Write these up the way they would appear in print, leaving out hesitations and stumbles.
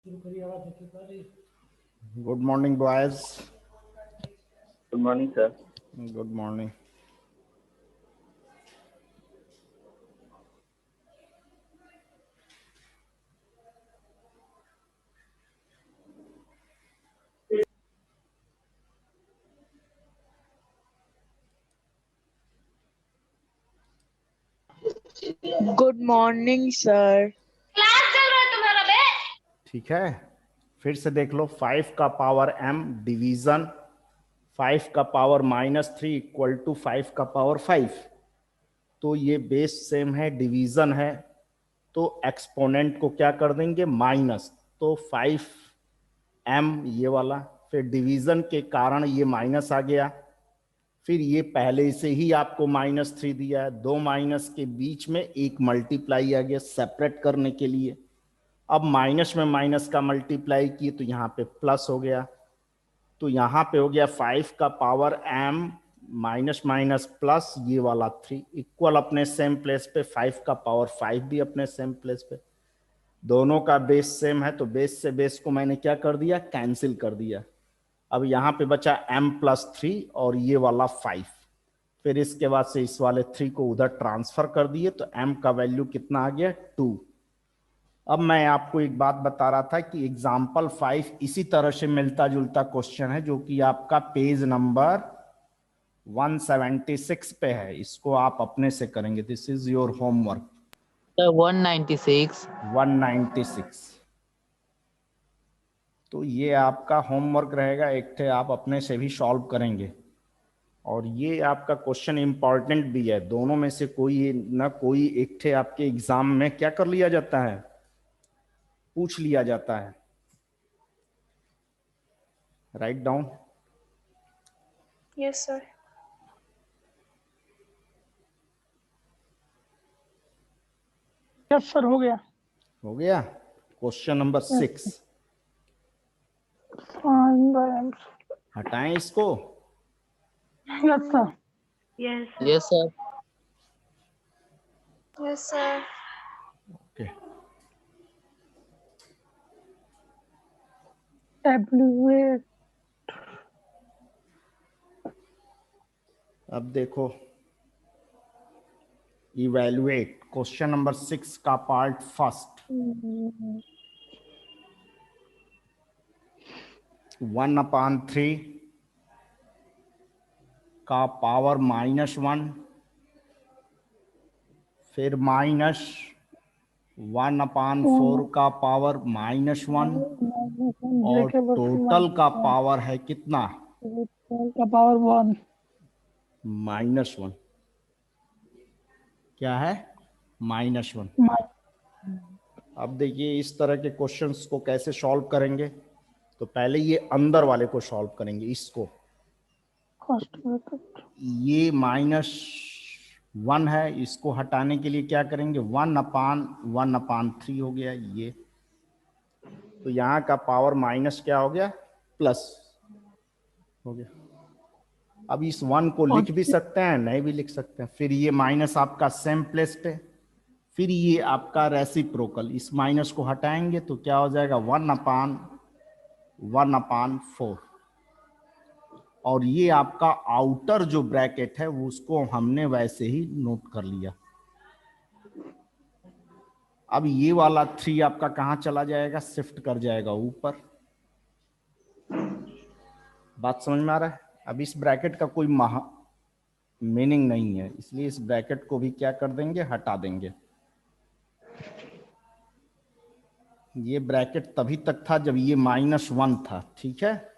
Good morning, boys. Good morning, sir. Good morning. Good morning sir. Class चल रहा है तुम्हारा बे? ठीक है, फिर से देख लो। 5 का पावर m डिवीजन 5 का पावर -3 इक्वल टू 5 का पावर 5। तो ये बेस सेम है, डिवीजन है, तो एक्सपोनेंट को क्या कर देंगे माइनस। तो 5m ये वाला, फिर डिवीजन के कारण ये माइनस आ गया, फिर ये पहले से ही आपको -3 दिया है, दो माइनस के बीच में एक मल्टीप्लाई आ गया सेपरेट करने के लिए। अब माइनस में माइनस का मल्टीप्लाई किए तो यहाँ पे प्लस हो गया, तो यहाँ पे हो गया 5 का power m minus minus plus ये वाला 3 इक्वल अपने सेम प्लेस पे 5 का पावर 5 भी अपने सेम प्लेस पे। दोनों का बेस सेम है तो बेस से बेस को मैंने क्या कर दिया, कैंसिल कर दिया। अब यहाँ पे बचा m+3 और ये वाला 5। फिर इसके बाद से इस वाले 3 को उधर ट्रांसफर कर दिए तो m का वैल्यू कितना आ गया 2। अब मैं आपको एक बात बता रहा था कि एग्जाम्पल 5 इसी तरह से मिलता जुलता क्वेश्चन है जो कि आपका पेज नंबर 176 पे है। इसको आप अपने से करेंगे, दिस इज योर होमवर्क। 196। 196 तो ये आपका होमवर्क रहेगा, एक थे आप अपने से भी सॉल्व करेंगे। और ये आपका क्वेश्चन इंपॉर्टेंट भी है, दोनों में से कोई ना कोई एक थे आपके एग्जाम में क्या कर लिया जाता है, पूछ लिया जाता है। Right down. Yes sir. Yes sir, हो गया। हो गया। क्वेश्चन नंबर 6 हटाएं इसको। Yes sir. Yes sir. Yes sir. Okay, evaluate. अब देखो, इवैल्यूएट क्वेश्चन नंबर 6 का पार्ट फर्स्ट। 1/3 का पावर -1, फिर -1/4 का पावर -1 और टोटल का पावर है कितना, का पावर 1। -1। क्या है, -1। अब देखिए इस तरह के क्वेश्चंस को कैसे सॉल्व करेंगे। तो पहले ये अंदर वाले को सॉल्व करेंगे, इसको। ये -1 है, इसको हटाने के लिए क्या करेंगे, 1/1/3 हो गया ये। तो यहाँ का पावर माइनस क्या हो गया, प्लस हो गया। अब इस 1 को लिख भी सकते हैं, नहीं भी लिख सकते हैं। फिर ये माइनस आपका सेम प्लेस पे, फिर ये आपका रेसिप्रोकल, इस माइनस को हटाएंगे तो क्या हो जाएगा 1/1/4। और ये आपका आउटर जो ब्रैकेट है वो उसको हमने वैसे ही नोट कर लिया। अब ये वाला 3 आपका कहाँ चला जाएगा, शिफ्ट कर जाएगा ऊपर। बात समझ में आ रहा है। अब इस ब्रैकेट का कोई मीनिंग नहीं है, इसलिए इस ब्रैकेट को भी क्या कर देंगे, हटा देंगे। ये ब्रैकेट तभी तक था जब ये -1 था, ठीक है।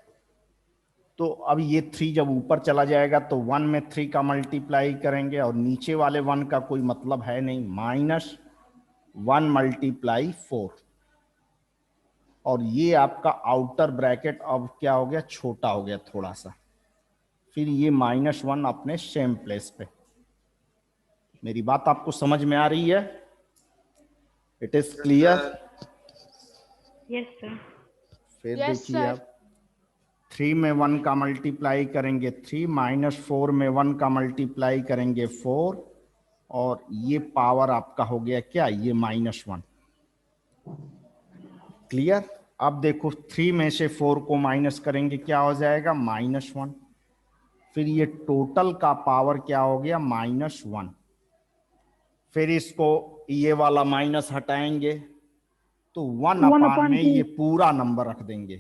तो अब ये 3 जब ऊपर चला जाएगा तो 1 में 3 का मल्टीप्लाई करेंगे और नीचे वाले 1 का कोई मतलब है नहीं, -1 × 4। और ये आपका आउटर ब्रैकेट अब क्या हो गया, छोटा हो गया थोड़ा सा। फिर ये -1 अपने सेम प्लेस पे। मेरी बात आपको समझ में आ रही है, it is clear. Yes sir. फिर देखिए आप 3 में 1 का मल्टीप्लाई करेंगे 3, -4 में 1 का मल्टीप्लाई करेंगे 4, और ये पावर आपका हो गया क्या, ये -1। क्लियर। अब देखो 3 में से 4 को माइनस करेंगे क्या हो जाएगा -1। फिर ये टोटल का पावर क्या हो गया -1। फिर इसको ये वाला माइनस हटाएंगे तो 1 वन अपान अपॉन में टू। ये पूरा नंबर रख देंगे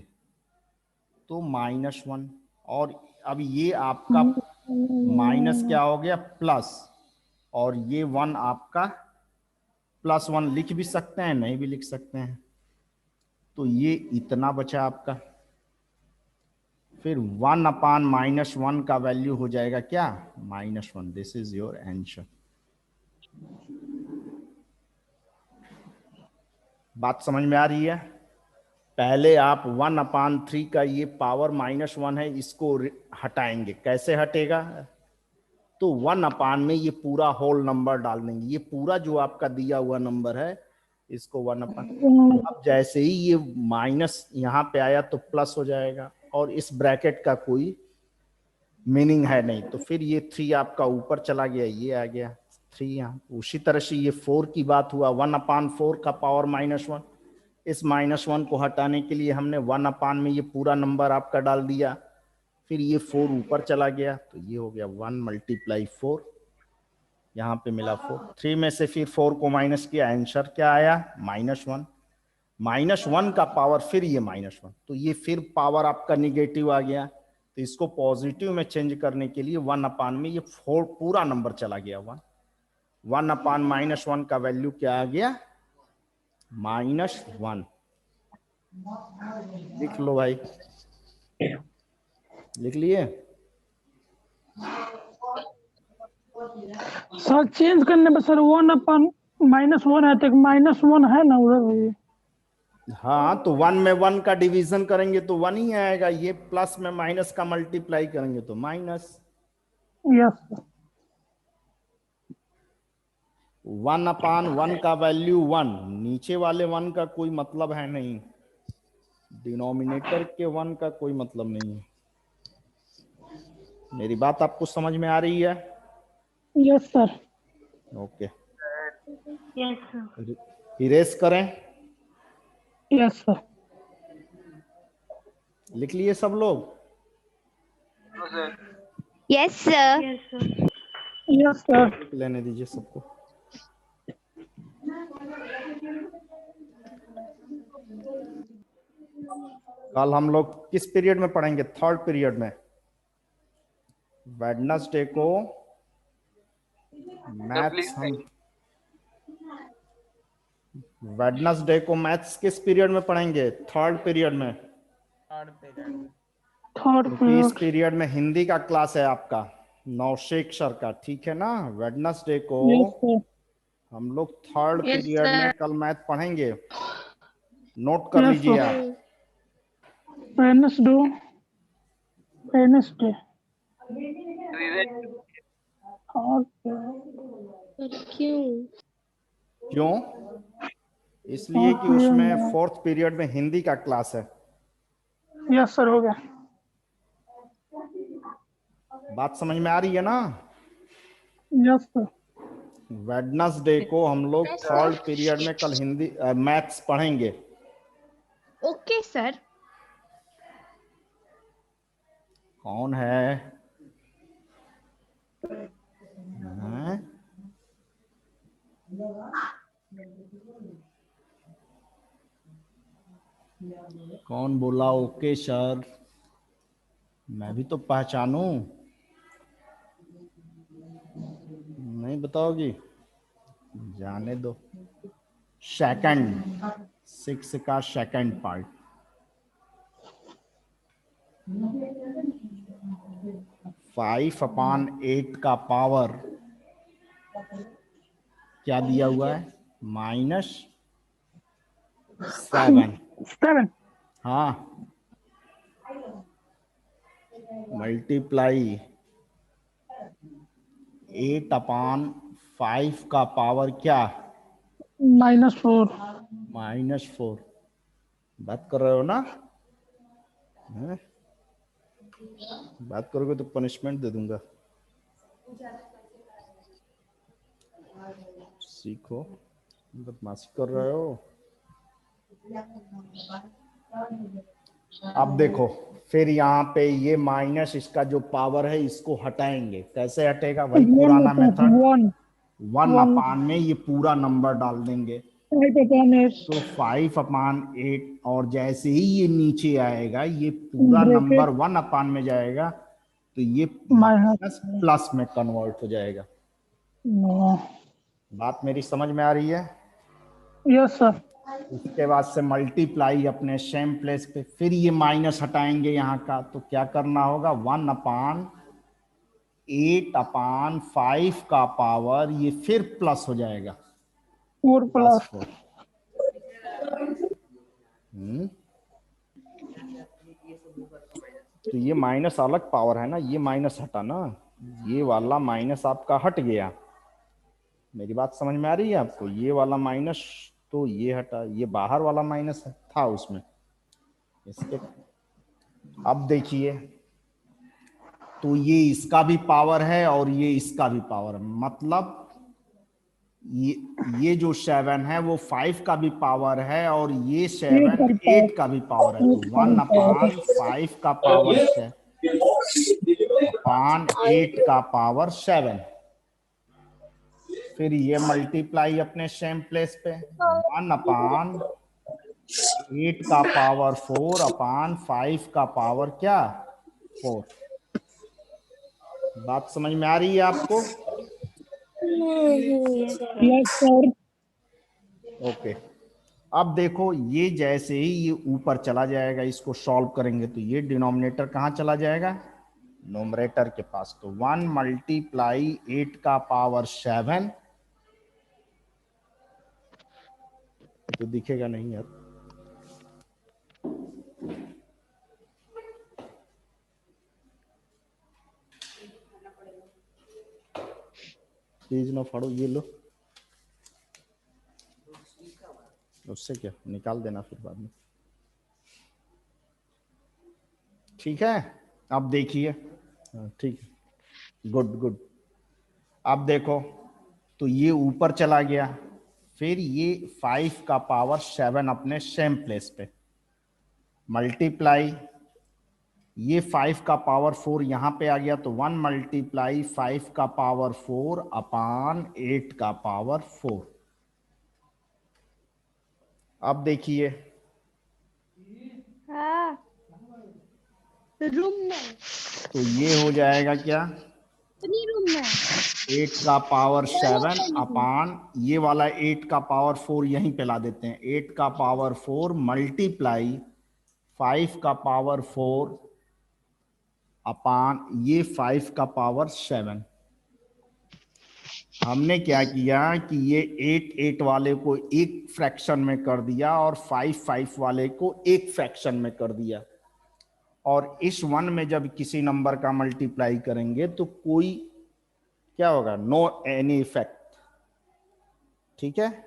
तो -1। और अब ये आपका माइनस क्या हो गया प्लस, और ये 1 आपका +1 लिख भी सकते हैं नहीं भी लिख सकते हैं। तो ये इतना बचा आपका। फिर 1 अपान -1 का वैल्यू हो जाएगा क्या -1। This is your answer. बात समझ में आ रही है? पहले आप 1/3 का ये पावर -1 है इसको हटाएंगे। कैसे हटेगा? तो 1 अपान में ये पूरा होल नंबर डाल देंगे। ये पूरा जो आपका दिया हुआ नंबर है इसको 1 अपान। अब जैसे ही ये माइनस यहाँ पे आया तो प्लस हो जाएगा, और इस ब्रैकेट का कोई मीनिंग है नहीं। तो फिर ये 3 आपका ऊपर चला गया, ये आ गया 3 यहाँ। उसी तरह से ये 4 की बात हुआ, 1/4 का पावर -1। इस -1 को हटाने के लिए हमने 1 अपान में ये पूरा नंबर आपका डाल दिया। फिर ये 4 ऊपर चला गया तो ये हो गया 1 × 4। यहाँ पे मिला 4। 3 में से फिर 4 को माइनस किया, आंसर क्या आया -1। -1 का पावर फिर ये -1, तो ये फिर पावर आपका निगेटिव आ गया। तो इसको पॉजिटिव में चेंज करने के लिए 1 अपान में ये 4 पूरा नंबर चला गया 1। 1 अपान -1 का वैल्यू क्या आ गया -1। लिख लो भाई, लिख लिए? सर चेंज करने पे सर 1 अपन -1 है तो -1 है ना उधर भी। हाँ, तो 1 में 1 का डिवीजन करेंगे तो 1 ही आएगा। ये प्लस में माइनस का मल्टीप्लाई करेंगे तो माइनस। यस 1 अपान 1 का वैल्यू 1, नीचे वाले 1 का कोई मतलब है नहीं, डिनोमिनेटर के 1 का कोई मतलब नहीं है। मेरी बात आपको समझ में आ रही है? Yes sir. Okay, yes sir. Erase करें। Yes sir. लिख लिए सब लोग? Yes sir. Yes sir. Yes sir. लिख लेने दीजिए सबको। कल हम लोग किस पीरियड में पढ़ेंगे? 3rd पीरियड में। वेडनेसडे को मैथ्स हम वेडनेसडे को मैथ्स किस पीरियड में पढ़ेंगे? 3rd पीरियड में। थर्ड क्योंकि इस पीरियड। पीरियड में हिंदी का क्लास है आपका नौशेख सर का, ठीक है ना? वेडनेसडे को यस सर। हम लोग 3rd Yes, पीरियड में sir. कल मैथ पढ़ेंगे। नोट कर यस लीजिए सर। आप। वेडनेसडे। वेडनेसडे। क्यों? क्यों? इसलिए थर्ड कि पीरियड उसमें में। 4th पीरियड में हिंदी का क्लास है। यस सर हो गया। बात समझ में आ रही है ना? Yes sir. वेडनेसडे को हम लोग Yes, 3rd sir. पीरियड में कल हिंदी मैथ्स पढ़ेंगे। Okay, sir. कौन है? हैं? कौन बोला ओके सर? मैं भी तो पहचानूं। नहीं बताओगी? जाने दो। सेकंड 6 का सेकंड पार्ट। 5/8 का पावर क्या दिया हुआ है? -7। 7। हाँ, मल्टीप्लाई 8/5 का पावर क्या? -4। -4। बात कर रहे हो ना? हैं? बात करोगे तो पनिशमेंट दे दूंगा। सीखो, बदमाशी कर रहे हो। अब देखो, फिर यहाँ पे ये माइनस इसका जो पावर है इसको हटाएंगे। कैसे हटेगा? वही वन पुराना method, one one one upon में ये पूरा नंबर डाल देंगे। 5/8 तो 5/8, और जैसे ही ये नीचे आएगा ये पूरा ब्रैकेट नंबर 1 अपान में जाएगा, तो ये माइनस। माइनस प्लस में कन्वर्ट हो जाएगा। बात मेरी समझ में आ रही है? Yes sir. उसके बाद से मल्टीप्लाई अपने सेम प्लेस पे, फिर ये माइनस हटाएंगे यहाँ का, तो क्या करना होगा? 1/8/5 का पावर, ये फिर प्लस हो जाएगा, 4 प्लस प्लस 4। तो ये माइनस अलग पावर है ना, ये माइनस हटा ना, ये वाला माइनस आपका हट गया। मेरी बात समझ में आ रही है आपको? ये वाला माइनस तो ये हटा, ये बाहर वाला माइनस था उसमें इसके। अब देखिए, तो ये इसका भी पावर है और ये इसका भी पावर है, मतलब ये जो 7 है वो 5 का भी पावर है और ये 7 8 का भी पावर है। तो 1/5 का पावर 7/8 का पावर 7। फिर ये मल्टीप्लाई अपने सेम प्लेस पे, 1/8 का पावर 4/5 का पावर क्या? 4। बात समझ में आ रही है आपको? Yes sir. ओके। अब देखो, ये जैसे ही ये ऊपर चला जाएगा, इसको सॉल्व करेंगे तो ये डिनोमिनेटर कहाँ चला जाएगा? नोमरेटर के पास। तो 1 मल्टीप्लाई 8 का पावर 7, तो दिखेगा नहीं यार। पेज ना फाड़ो, ये लो, उससे क्या निकाल देना फिर बाद में। ठीक है, अब देखिए। हाँ, ठीक है, गुड गुड। अब देखो, तो ये ऊपर चला गया, फिर ये 5 का पावर 7 अपने सेम प्लेस पे, मल्टीप्लाई ये 5 का पावर 4 यहाँ पे आ गया, तो 1 मल्टीप्लाई 5 का पावर 4/8 का पावर 4। अब देखिए, हाँ, रूम में, तो ये हो जाएगा क्या? अपनी रूम में। 8 का पावर 7 ये वाला 8 का पावर 4 यहीं पे ला देते हैं, 8 का पावर 4 मल्टीप्लाई 5 का पावर 4 ये 5 का पावर 7। हमने क्या किया कि ये 8 वाले को एक फ्रैक्शन में कर दिया और 5 वाले को एक फ्रैक्शन में कर दिया। और इस 1 में जब किसी नंबर का मल्टीप्लाई करेंगे तो कोई क्या होगा? No any effect. ठीक है,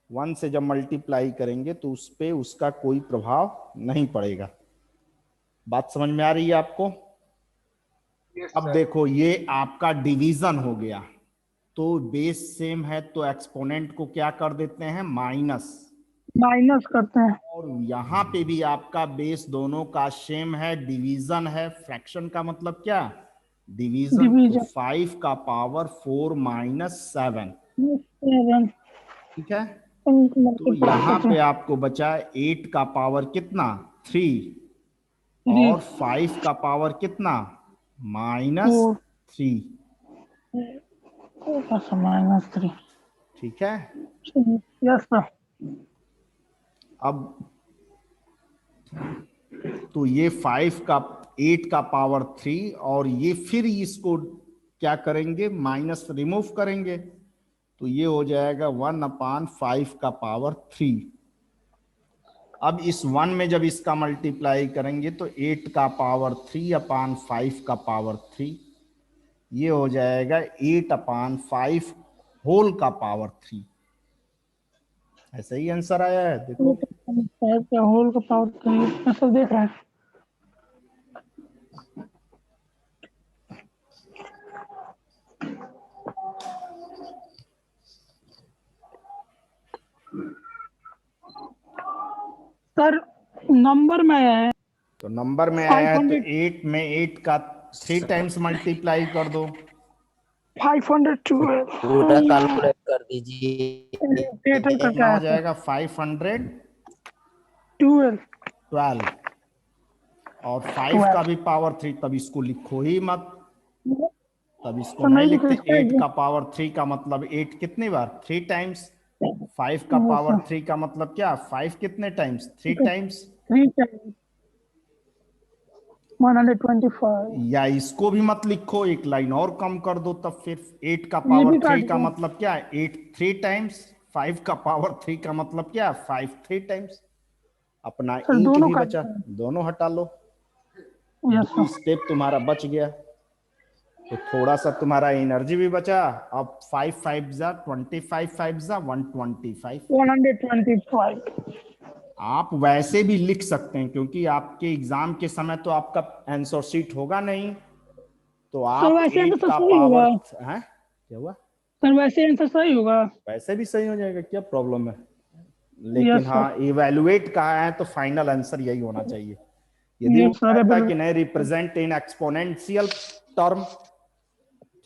1 से जब मल्टीप्लाई करेंगे तो उस पे उसका कोई प्रभाव नहीं पड़ेगा। बात समझ में आ रही है आपको? अब देखो, ये आपका डिवीजन हो गया, तो बेस सेम है तो एक्सपोनेंट को क्या कर देते हैं? माइनस। माइनस करते हैं। और यहाँ पे भी आपका बेस दोनों का सेम है, डिवीजन है। फ्रैक्शन का मतलब क्या? डिवीजन। तो डिवीजन 5 का पावर 4 माइनस 7। 7 ठीक है, तो मल्टीप्लाई यहाँ करते पे हैं। आपको बचा 8 का पावर कितना? 3। 3 और 5 का पावर कितना?4 -3। -3। ठीक है, यस सर। अब तो ये 8 का पावर 3, और ये फिर इसको क्या करेंगे? माइनस रिमूव करेंगे, तो ये हो जाएगा 1/5 का पावर 3। अब इस 1 में जब इसका मल्टीप्लाई करेंगे तो 8 का पावर 3/5 का पावर 3, ये हो जाएगा 8/5 होल का पावर 3। ऐसा ही आंसर आया है, देखो। 5 का होल का पावर 3 सर देख रहे हैं। सर नंबर में है तो नंबर में आया है तो 500 8 में 8 का 3 टाइम्स मल्टीप्लाई कर दो। 512 पूरा कैलकुलेट कर दीजिए। कितना हो जाएगा? 512 12 और 5 का भी पावर 3, तब इसको लिखो ही मत, तब इसको तो नहीं नहीं लिखो, लिखते। इसका 8 का पावर 3 का मतलब 8 कितनी बार? 3 टाइम्स। 5 का पावर 3 का मतलब क्या? 5 कितने टाइम्स? 3 टाइम्स। 3 टाइम्स 125। या इसको भी मत लिखो, एक लाइन और कम कर दो, तब फिर 8 का ये पावर भी 3 काट का दो। मतलब क्या है? 8 3 टाइम्स। 5 का पावर 3 का मतलब क्या है? 5 3 टाइम्स। अपना सर इंक दोनों भी काट बचा, दो। दोनों हटा लो। Yes 2 sir. स्टेप तुम्हारा बच गया, तो थोड़ा सा तुम्हारा एनर्जी भी बचा। अब 5 5 जा 25, 5 जा 125। 125। आप वैसे भी लिख सकते हैं, क्योंकि आपके एग्जाम के समय तो आपका आंसर शीट होगा नहीं, तो सर आप वैसे 8 आंसर का सही पावर होगा। है। क्या हुआ? सर वैसे आंसर सही होगा। वैसे भी सही हो जाएगा, क्या प्रॉब्लम है? यस लेकिन सर। हाँ, इवेलुएट कहा है तो फाइनल आंसर यही होना चाहिए। यदि वो यस सर कहता है कि नहीं रिप्रेजेंट इन एक्सपोनेंशियल टर्म,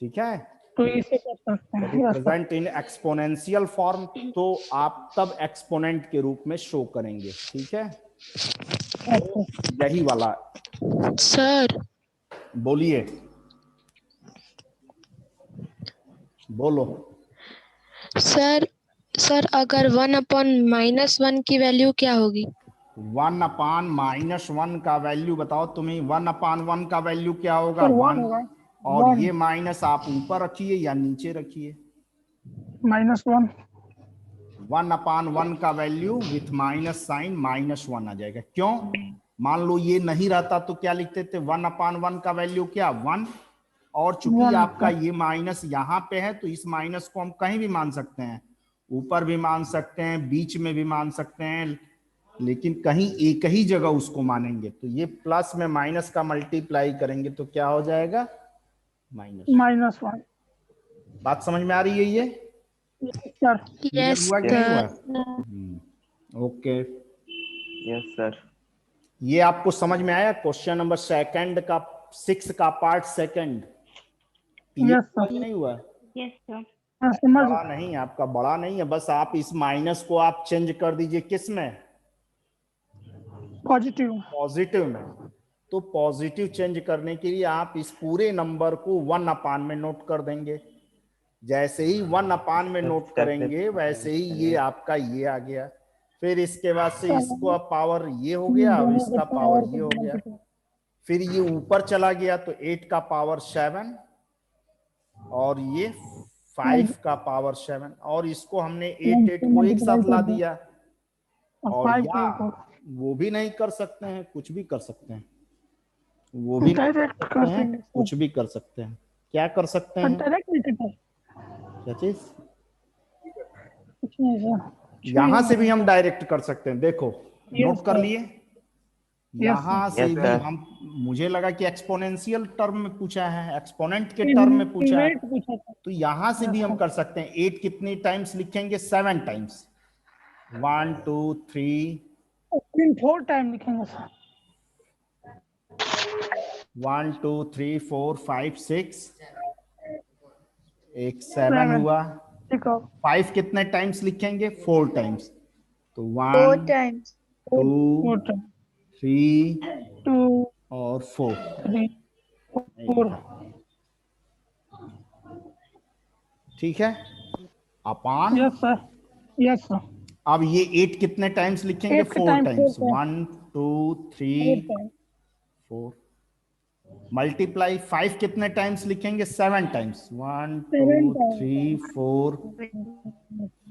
ठीक है, तो इसे कर सकते हैं। Yes sir. Represent in exponential form, तो आप तब एक्सपोनेंट के रूप में शो करेंगे। ठीक है, यही वाला। सर बोलिए, बोलो। सर सर अगर 1/-1 की वैल्यू क्या होगी? 1/-1 का वैल्यू बताओ तुम्हें। 1/1 का वैल्यू क्या होगा? सर 1 1। होगा। और 1 ये माइनस आप ऊपर रखिए या नीचे रखिए। -1। 1/1 का वैल्यू विथ माइनस साइन -1 आ जाएगा। क्यों? मान लो ये नहीं रहता तो क्या लिखते थे? 1/1 का वैल्यू क्या? 1। और चूंकि 1 आपका ये माइनस यहाँ पे है, तो इस माइनस को हम कहीं भी मान सकते हैं, ऊपर भी मान सकते हैं, बीच में भी मान सकते हैं, लेकिन कहीं एक ही जगह उसको मानेंगे। तो ये प्लस में माइनस का मल्टीप्लाई करेंगे तो क्या हो जाएगा? माइनस। -1। बात समझ में आ रही है? ये सर क्लियर यस हुआ कि नहीं हुआ? सर। Okay, yes sir. ये आपको समझ में आया? क्वेश्चन नंबर सेकंड का 6 का पार्ट सेकंड क्लियर यस हुआ सर। कि नहीं हुआ? Yes sir. हाँ, समझ बड़ा नहीं, आपका बड़ा नहीं है, बस आप इस माइनस को आप चेंज कर दीजिए किस में? पॉजिटिव। पॉजिटिव में। तो पॉजिटिव चेंज करने के लिए आप इस पूरे नंबर को 1/, में नोट कर देंगे। जैसे ही 1/, में नोट करेंगे, वैसे ही ये आपका ये आ गया। फिर इसके बाद से इसको अब पावर ये हो गया, अब दोनों के इसका पावर ये हो गया। फिर ये ऊपर चला गया तो 8 का पावर 7, और ये 5 का पावर 7, और इसको हमने 8 को एक साथ ला दिया। और या वो भी नहीं कर सकते हैं, कुछ भी कर सकते हैं, वो भी नहीं कर डायरेक्ट सकते कर हैं, देंगे कुछ भी कर सकते हैं। क्या कर सकते हैं? डायरेक्ट नहीं करते। क्या चीज? कुछ नहीं सर। यहां से भी हम डायरेक्ट कर सकते हैं। देखो, नोट कर सर। लिए? Yes, यहां sir. से Yes, भी sir. हम, मुझे लगा कि एक्सपोनेंशियल टर्म में पूछा है, एक्सपोनेंट के टर्म में पूछा है, पूछा था। तो यहां से भी हम कर सकते हैं। 8 कितनी टाइम्स लिखेंगे? 7 टाइम्स। 1 2 3 4 टाइम लिखेंगे सर। 1 2 3 4 5 6, एक 7 हुआ। ठीक है। 5 कितने टाइम्स लिखेंगे? 4 टाइम्स। तो 4 1 टाइम्स। 2 4 टाइम 3 2 और 4 3 नहीं 4। लिखा। ठीक है, अपान। Yes sir. Yes sir. अब ये 8 कितने टाइम्स लिखेंगे? 8 4 टाइम टाइम्स। 4 1 2 3 4 मल्टीप्लाई 5 कितने टाइम्स लिखेंगे? 7 टाइम्स। 1 2 3 4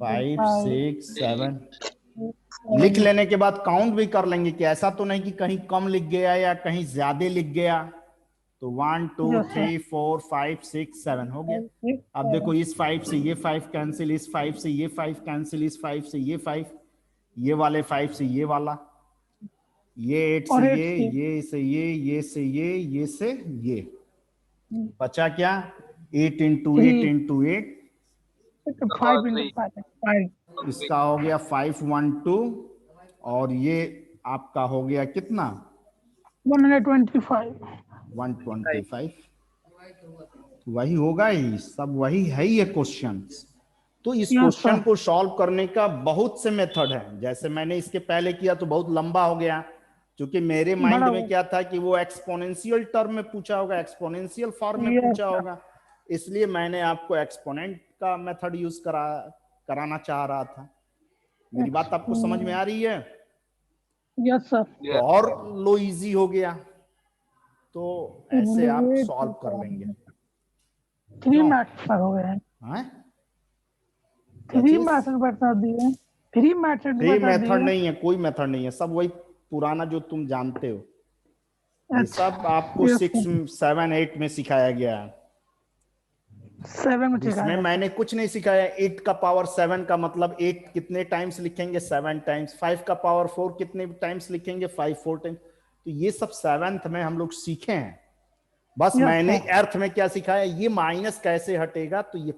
5 6 7 लिख लेने के बाद काउंट भी कर लेंगे कि ऐसा तो नहीं कि कहीं कम लिख गया या कहीं ज्यादा लिख गया। तो 1 2 3 4 5 6 7 हो गया। अब देखो, इस 5 से ये 5 कैंसिल, इस 5 से ये 5 कैंसिल, इस 5 से ये 5, ये वाले 5 से ये वाला, ये 8 से ये से ये से ये से ये, बचा क्या? 8 इंटू 8 इंटू 8, 5 5 इसका हो गया 5 1 2, और ये आपका हो गया कितना 125। 125। वही होगा ही, सब वही है ही ये क्वेश्चन। तो इस Yes, क्वेश्चन sir. को सॉल्व करने का बहुत से मेथड है। जैसे मैंने इसके पहले किया तो बहुत लंबा हो गया, क्योंकि मेरे माइंड बड़ा में क्या था कि वो एक्सपोनेंशियल टर्म में पूछा होगा, एक्सपोनेंशियल फॉर्म में Yes, पूछा sir. होगा, इसलिए मैंने आपको एक्सपोनेंट का मेथड यूज कराना चाह रहा था। मेरी बात आपको समझ में आ रही है? Yes, sir. तो और लो इजी हो गया, तो ऐसे आप सॉल्व कर लेंगे। 3 क्यों? मैथ्स हो गए हैं। हैं? क्या 3 चीज? मैथड बता दिए। 3 मैथड ये बता मेथड दिए। नहीं है, कोई मेथड नहीं है, सब वही पुराना जो तुम जानते हो। ये अच्छा, सब आपको Yes, 6, sir. 7, 8 में सिखाया गया है। 7 में इसमें सिखाया। मैंने कुछ नहीं सिखाया। 8 का पावर 7 का मतलब 8 कितने टाइम्स लिखेंगे, 7 टाइम्स। 5 का पावर 4 कितने टाइम्स लिखेंगे, 5 4 टाइम्स। तो ये सब 7th में हम लोग सीखे हैं। बस Yes, मैंने sir. अर्थ में क्या सिखाया, ये माइनस कैसे हटेगा, तो ये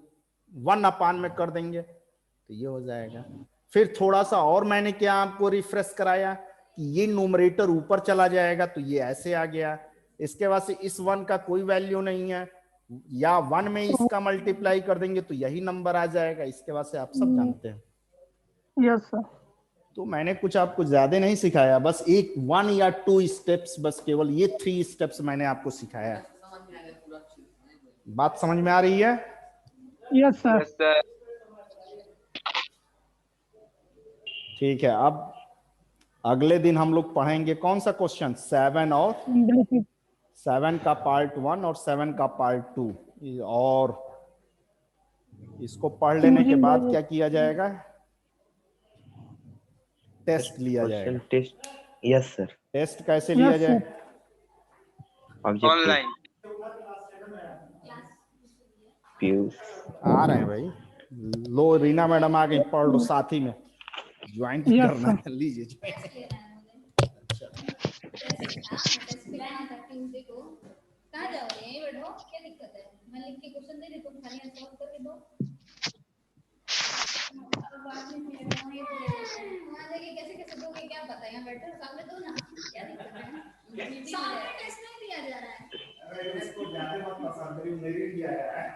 1 में कर देंगे तो ये हो जाएगा। फिर थोड़ा सा और मैंने क्या आपको रिफ्रेश कराया कि ये न्यूमरेटर ऊपर चला जाएगा, तो ये ऐसे आ गया। इसके बाद से इस 1 का कोई वैल्यू नहीं है, या 1 में इसका मल्टीप्लाई कर देंगे तो यही नंबर आ जाएगा। इसके बाद से आप सब जानते हैं। Yes, sir. तो मैंने कुछ आपको ज्यादा नहीं सिखाया, बस 1 या 2 स्टेप्स, बस केवल ये 3 स्टेप्स मैंने आपको सिखाया। बात समझ में आ रही है? Yes, sir. ठीक है। अब अगले दिन हम लोग पढ़ेंगे कौन सा क्वेश्चन, 7 और English. 7 का पार्ट 1 और 7 का पार्ट 2। और इसको पढ़ लेने के बाद क्या किया जाएगा, टेस्ट लिया क्वेश्चन जाएगा। टेस्ट। Yes sir. टेस्ट कैसे लिया Yes, जाए? sir. ऑब्जेक्टिव पीयूष। आ रहे हैं भाई। लो रीना मैडम आ गई, पढ़ लो साथ ही में, ज्वाइन Yes, करना sir. है, लीजिए join। कहाँ जाओ यहीं बैठो, क्या दिक्कत है? मैं लिख के क्वेश्चन दे रही, तुम खाली आंसर करके दो। बाद में मेरे को ये वहाँ जाके कैसे कैसे दोगे, क्या पता, यहाँ बैठो सामने दो ना, क्या दिक्कत है? सामने टेस्ट नहीं दिया जा रहा है। अरे इसको ज्यादा मत पसंद करिए, मेरे लिए आया है।